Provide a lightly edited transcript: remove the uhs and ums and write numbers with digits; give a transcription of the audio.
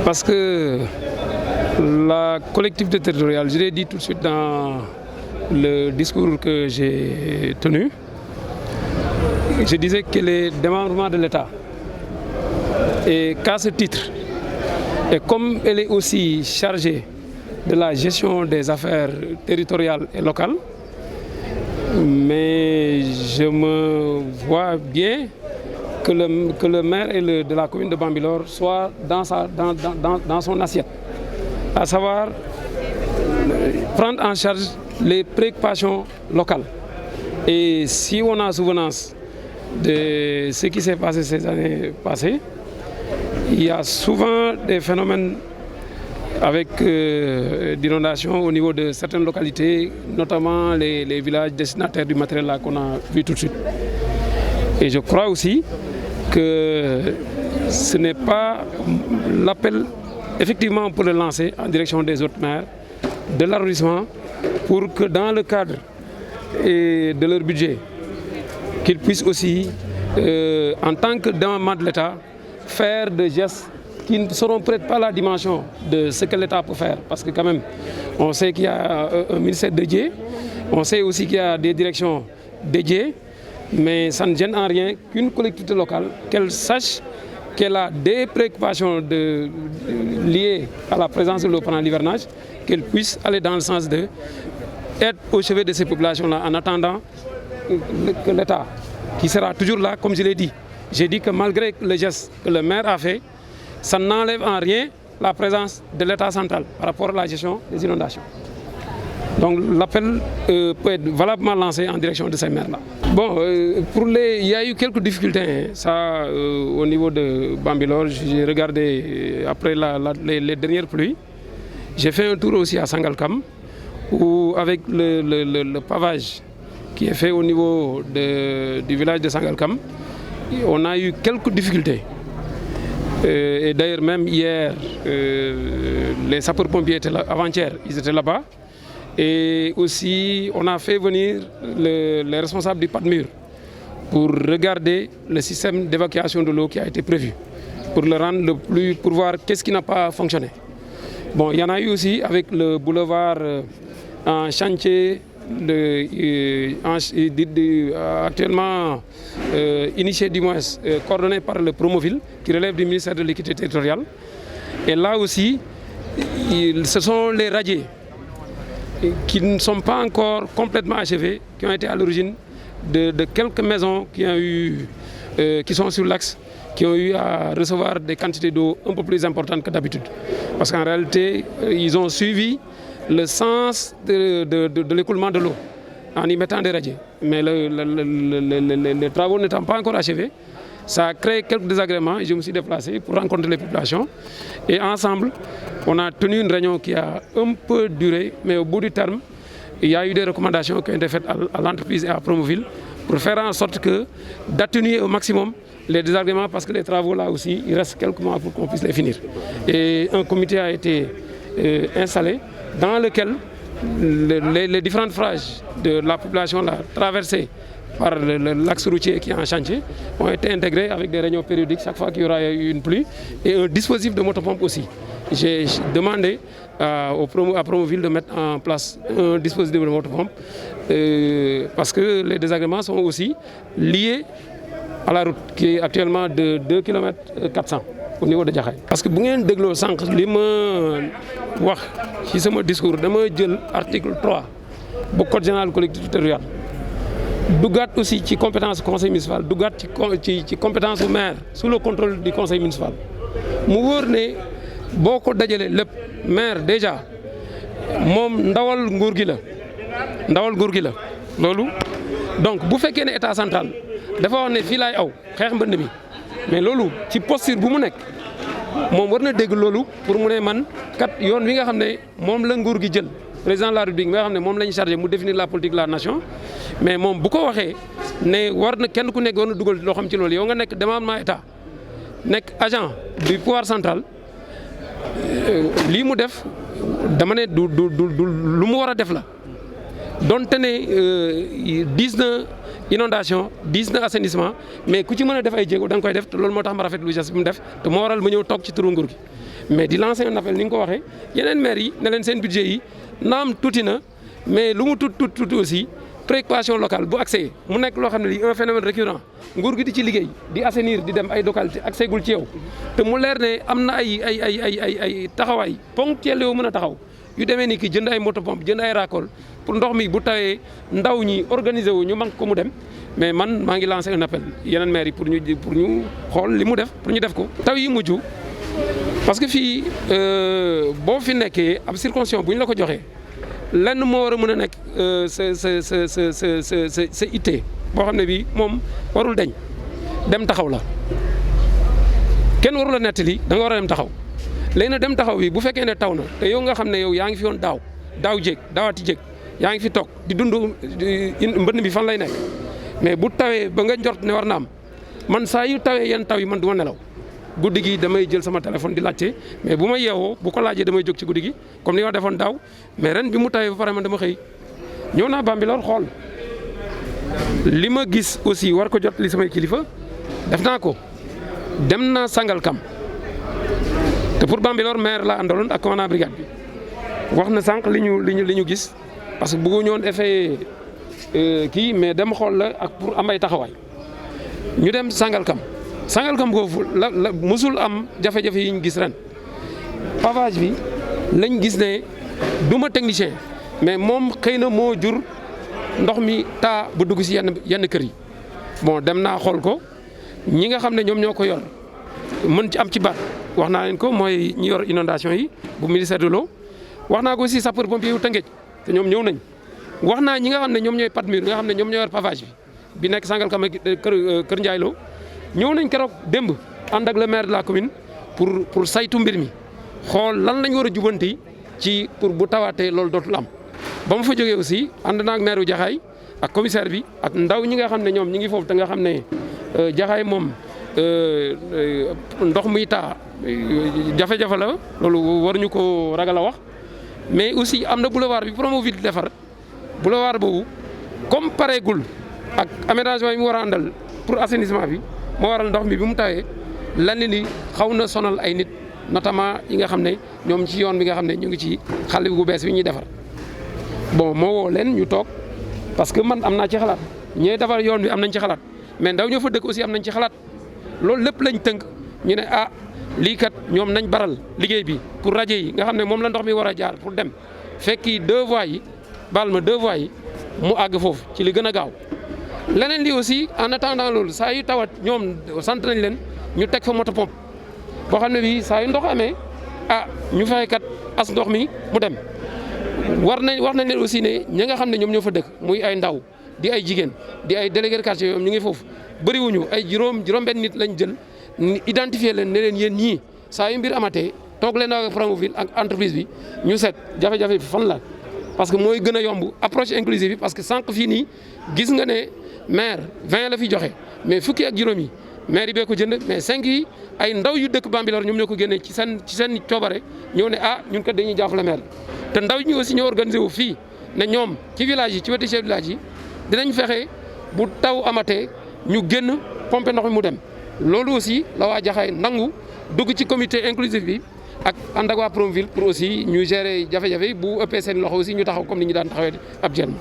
Parce que la collectivité territoriale, je l'ai dit tout de suite dans le discours que j'ai tenu, je disais qu'elle est démembrement de l'État. Et qu'à ce titre, et comme elle est aussi chargée de la gestion des affaires territoriales et locales, mais je me vois bien que le maire de la commune de Bambilor soit dans son assiette, à savoir prendre en charge les préoccupations locales. Et si on a souvenance de ce qui s'est passé ces années passées, il y a souvent des phénomènes avec d'inondations au niveau de certaines localités, notamment les villages destinataires du matériel là qu'on a vu tout de suite. Et je crois aussi que ce n'est pas l'appel, effectivement, on peut le lancer en direction des autres maires de l'arrondissement pour que dans le cadre de leur budget, qu'ils puissent aussi, en tant que démembrement de l'État, faire des gestes qui ne seront peut-être pas la dimension de ce que l'État peut faire. Parce que quand même, on sait qu'il y a un ministère dédié, on sait aussi qu'il y a des directions dédiées, mais ça ne gêne en rien qu'une collectivité locale, qu'elle sache qu'elle a des préoccupations liées à la présence de l'eau pendant l'hivernage, qu'elle puisse aller dans le sens de être au chevet de ces populations-là en attendant que l'État, qui sera toujours là, comme je l'ai dit. J'ai dit que malgré le geste que le maire a fait, ça n'enlève en rien la présence de l'État central par rapport à la gestion des inondations. Donc l'appel peut être valablement lancé en direction de ces maires-là. Bon, il y a eu quelques difficultés, ça, au niveau de Bambilor. J'ai regardé après les dernières pluies. J'ai fait un tour aussi à Sangalkam, où avec le pavage qui est fait au niveau du village de Sangalkam, on a eu quelques difficultés. Et d'ailleurs même hier, les sapeurs-pompiers étaient là, avant-hier, ils étaient là-bas. Et aussi, on a fait venir les responsables du PADMUR pour regarder le système d'évacuation de l'eau qui a été prévu, pour le rendre pour voir qu'est-ce qui n'a pas fonctionné. Bon, il y en a eu aussi avec le boulevard en chantier, actuellement initié du moins, coordonné par le Promoville, qui relève du ministère de l'équité territoriale. Et là aussi, ce sont les radiers qui ne sont pas encore complètement achevés, qui ont été à l'origine de quelques maisons qui sont sur l'axe, qui ont eu à recevoir des quantités d'eau un peu plus importantes que d'habitude. Parce qu'en réalité, ils ont suivi le sens de l'écoulement de l'eau en y mettant des radiers. Mais les travaux n'étant pas encore achevés, ça a créé quelques désagréments et je me suis déplacé pour rencontrer les populations. Et ensemble, on a tenu une réunion qui a un peu duré, mais au bout du terme, il y a eu des recommandations qui ont été faites à l'entreprise et à Promoville pour faire en sorte d'atténuer au maximum les désagréments, parce que les travaux là aussi, il reste quelques mois pour qu'on puisse les finir. Et un comité a été installé dans lequel les différentes franges de la population là, traversées par l'axe routier qui est en chantier, ont été intégrés avec des réunions périodiques chaque fois qu'il y aura eu une pluie, et un dispositif de motopompe aussi. J'ai demandé à Promoville de mettre en place un dispositif de motopompe parce que les désagréments sont aussi liés à la route qui est actuellement de 2 km 400 au niveau de Jaxaay. Parce que si vous avez sànq li ma wax ci sama discours, dama jël article 3 du code général collectivité territoriale. Dougat aussi ci compétence du conseil municipal, dougat ci compétence du maire sous le contrôle du conseil municipal. Mu wóor ne boo ko dajalee lépp maire déjà moom ndawal nguur gi la loolu. Donc bu fekkee ne état central dafa wax ne fii laay aw xeex mbënd mi, mais loolu ci posture bu mu nekk moom war na dégg loolu pour mu ne man kat yoon wi nga xam ne moom la nguur gi jël, président de la République nga xam ne moom la ñu chargé mu définir la politique de la nation, mais moom bu ko waxee ne war na kenn ku nekk war na dugal loo xam ci loolu, yow nga nekk démembrement état nekk agent du pouvoir central, lii mu def dama ne du lu mu war a def la. donte ne diis na inondation diis na assainissement mais ku ci mën a def ay jéego da nga koy def te loolu moo tax ma rafetlu geste bi mu def te moo waral ma ñëw toog ci turu nguur gi mais di lancer un appel ni nga ko waxee yeneen maires yi ne leen seen budget yi naam tuuti na mais lu mu tuuti aussi préoccupation locale bu accès mu nekk loo xam ne lii un phénomène récurrent nguur gi di ci liggéey di assainir di dem ay localité accès gul ci yow te mu leer ne am na ay taxawaay ponctuel yoo mën a taxaw yu demee ni ki jënd ay moto pompe jënd ay racole pour ndox mi bu tawee ndaw ñi organiser wu ñu manque ko mu dem mais man maa ngi lancé un appel yeneen maires yi pour ñu xool li mu def pour ñu def ko. taw yi mujj parce que fii boo fi nekkee ab circonscription bu ñu la ko joxee lenn moo war a mën a nekk sa ittee boo xam ne bii moom warul dem taxaw la kenn warul a nettali da nga war a dem taxaw. léegi nag dem taxaw bi bu fekkee ne taw na te yow nga xam ne yow yaa ngi fi woon daaw jéeg daawaati jéeg yaa ngi fi toog di dund mbënn bi fan lay nekk mais bu tawee ba nga njort ne war na am man saa yu tawee yenn taw yi man du ma nelaw guddi gi damay jël sama téléphone di laajte mais bu ma yeewoo bu ko laajee damay jóg ci guddi gi comme ni ma defoon daaw mais ren bi mu tawee ba pare man dama xëy ñëw naa Bambilor xool li ma gis aussi war ko jot li samay kilifa def naa ko dem naa Sangalkam te pour Bambilor maire la àndaloon ak commandant brigade bi wax na sànq li ñu gis parce que bëggu ñoon effet kii mais dem xool la ak pour am ay taxawaay ñu dem Sangalkam goofu la musul am jafe-jafe yi ñu gis ren pavage bi lañ gis ne du ma technicien mais moom xëy na moo jur ndox mi taa bu dugg si yenn kër yi bon dem naa xool ko ñi nga xam ne ñoom ñoo ko yor mën ci am ci baat wax naa leen ko mooy ñi yor inondation yi bu ministère de l'eau wax naa ko aussi sapeur pompier yu Tëngéej te ñoom ñëw nañ wax naa ñi nga xam ne ñoom ñooy Patmur nga xam ne ñoom ñoo yor pavage bi nekk Sangalkam kër Ndiaye Lo ñëw nañ keroog démb ànd ak le maire de la commune pour saytu mbir mi xool lan lañ war a jubanti ci pour bu tawaatee loolu dootul am. ba mu fa jógee aussi ànd naa ak maire Jaxaay ak commissaire bi ak ndaw ñi nga xam ne ñoom ñi ngi foofu te nga xam ne Jaxaay moom ndox muy taa jafe-jafe la loolu waruñu ko ragal a wax mais aussi am na boulevard bi Promoville di defar boulevard boobu comme pareegul ak aménagement yi mu war a àndal pour assainissement bi moo waral ndox mi bi mu tawee lan ni xaw na sonal ay nit notamment yi nga xam ne ñoom ci yoon bi nga xam ne ñu ngi ci xale bu bees bi ñuy defar bon moo woo leen ñu toog parce que man am naa ci xalaat ñooy defar yoon bi am nañ ci xalaat mais ndaw ñoo fa dëkk aussi am nañ ci xalaat loolu lépp lañ tënk ñu ne lii kat ñoom nañ baral liggéey bi pour rajo yi nga xam ne moom la ndox mi war a jaar pour dem fekki 2 voies yi baal ma 2 voies yi mu àgg foofu ci li gën a gaaw. leneen li aussi en attendant loolu saa yu tawat ñoom sant nañ leen ñu teg fa moto pompe boo xam ne bii saa yu ndox amee ñu fexe kat as ndox mi mu dem wax nañ leen aussi ne ñi nga xam ne ñoom ñoo fa dëkk muy ay ndaw di ay jigéen di ay délégué de quartier ñoom ñu ngi foofu bëriwuñu ay juróom-benn nit lañ jël identifier leen ne leen yéen ñii saa yu mbir amatee toog leen ak Promoville ak entreprise bi ñu seet jafe-jafe bi fan la parce que mooy gën a yomb approche inclusive bi parce que sànq fii nii gis nga ne maire 20 la fi joxe mais fukki ak juróom yi maire yi bee ko jënd mais 5 yi ay ndaw yu dëkk Bambilor ñoom ñoo ko génnee ci seen coobare ñëw ne ñun kat dañuy jàppale maire te ndaw ñi aussi ñoo organisé wu fii ne ñoom ci village yi ci wetu chef village yi dinañ fexe bu taw amatee ñu génn pomper ndox mi mu dem loolu aussi la waa Jaxaay nangu dugg ci comité inclusif bi ak ànd ak waa Promoville pour aussi ñu gérer jafe-jafe bu ëppee seen loxo aussi ñu taxaw comme ni ñu daan taxawee actuellement.